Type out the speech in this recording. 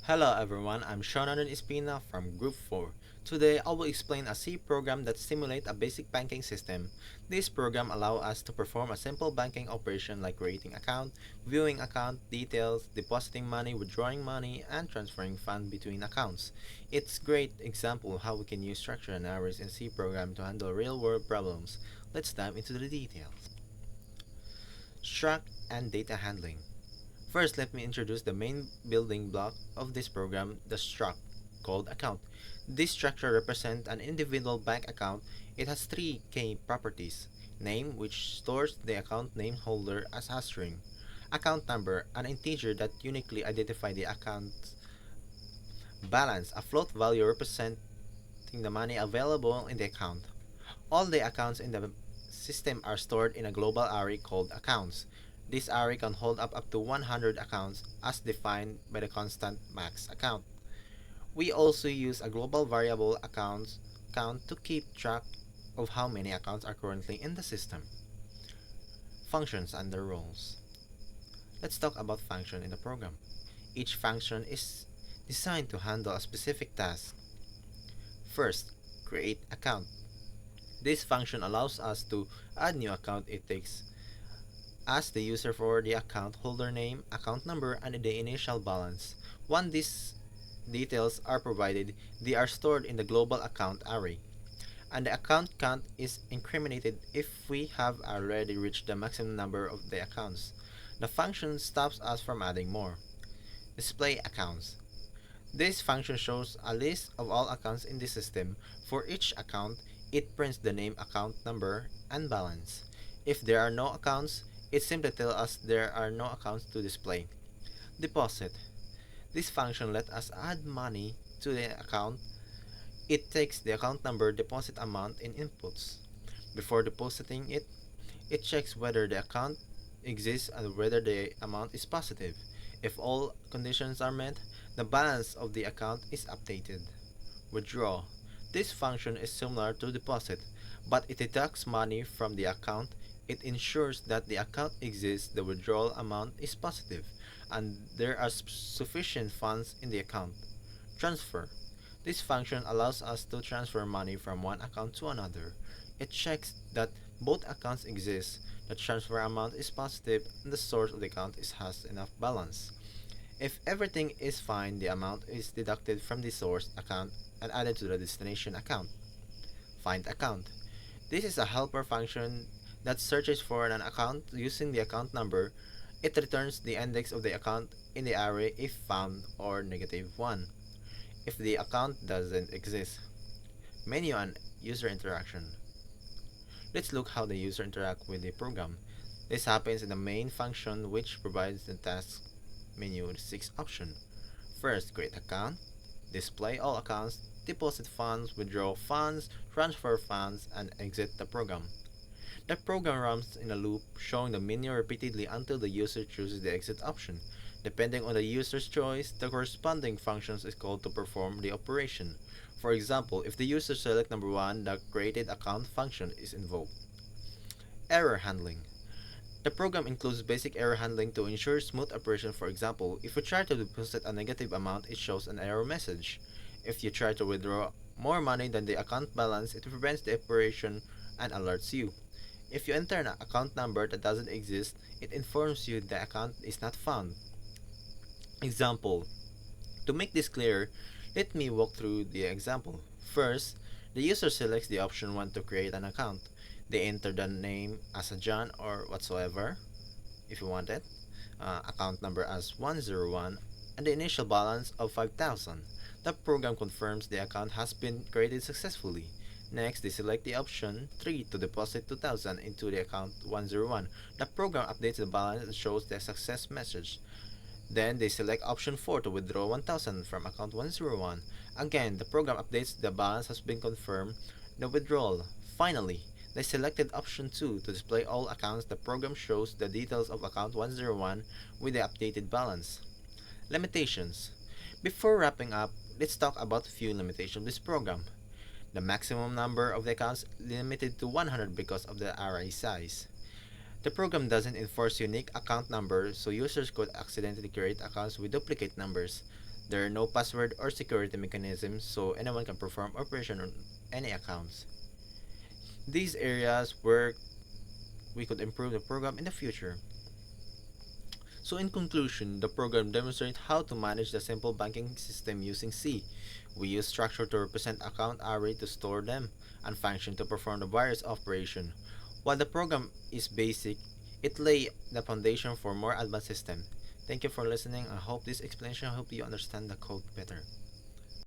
Hello everyone, I'm Shonan Espina from Group 4. Today I will explain a C program that simulates a basic banking system. This program allows us to perform a simple banking operation like creating account, viewing account details, depositing money, withdrawing money, and transferring funds between accounts. It's a great example how we can use structure and arrays in C program to handle real-world problems. Let's dive into the details. Struct and data handling. First, let me introduce the main building block of this program, the struct, called account. This structure represents an individual bank account. It has three key properties. Name, which stores the account name holder as a string. Account number, an integer that uniquely identifies the account's balance, a float value representing the money available in the account. All the accounts in the system are stored in a global array called accounts. This array can hold up to 100 accounts as defined by the constant max account. We also use a global variable accounts count to keep track of how many accounts are currently in the system. Functions and their roles. Let's talk about function in the program. Each function is designed to handle a specific task. First, create account. This function allows us to add new account. It takes as the user for the account holder name, account number, and the initial balance. Once these details are provided, they are stored in the global account array, and the account count is incremented if we have already reached the maximum number of the accounts. The function stops us from adding more. Display accounts. This function shows a list of all accounts in the system. For each account, it prints the name, account number, and balance. If there are no accounts, it simply tells us there are no accounts to display. Deposit. This function lets us add money to the account. It takes the account number, deposit amount, in inputs. Before depositing it, it checks whether the account exists and whether the amount is positive. If all conditions are met, the balance of the account is updated. Withdraw. This function is similar to deposit, but it deducts money from the account. It ensures that the account exists, the withdrawal amount is positive, and there are sufficient funds in the account. Transfer. This function allows us to transfer money from one account to another. It checks that both accounts exist, the transfer amount is positive, and the source of the account has enough balance. If everything is fine, the amount is deducted from the source account and added to the destination account. Find account. This is a helper function that searches for an account using the account number. It returns the index of the account in the array if found or -1 if the account doesn't exist. Menu and user interaction. Let's look how the user interact with the program. This happens in the main function, which provides the task menu with 6 options. First, create account, display all accounts, deposit funds, withdraw funds, transfer funds, and exit the program. The program runs in a loop, showing the menu repeatedly until the user chooses the exit option. Depending on the user's choice, the corresponding function is called to perform the operation. For example, if the user selects number 1, the created account function is invoked. Error handling. The program includes basic error handling to ensure smooth operation. For example, if you try to deposit a negative amount, it shows an error message. If you try to withdraw more money than the account balance, it prevents the operation and alerts you. If you enter an account number that doesn't exist, it informs you the account is not found. Example. To make this clearer, let me walk through the example. First, the user selects the option 1 to create an account. They enter the name as a John or whatsoever, if you want it, account number as 101, and the initial balance of 5,000. The program confirms the account has been created successfully. Next, they select the option 3 to deposit 2,000 into the account 101. The program updates the balance and shows the success message. Then they select option 4 to withdraw 1,000 from account 101. Again, the program updates the balance has been confirmed, the withdrawal. Finally, they selected option 2 to display all accounts. The program shows the details of account 101 with the updated balance. Limitations. Before wrapping up, let's talk about a few limitations of this program. The maximum number of the accounts limited to 100 because of the array size. The program doesn't enforce unique account numbers, so users could accidentally create accounts with duplicate numbers. There are no password or security mechanisms, so anyone can perform operation on any accounts. These areas where we could improve the program in the future. So in conclusion, the program demonstrates how to manage the simple banking system using C. We use structure to represent account array to store them, and function to perform the various operation. While the program is basic, it lay the foundation for more advanced system. Thank you for listening. I hope this explanation helped you understand the code better.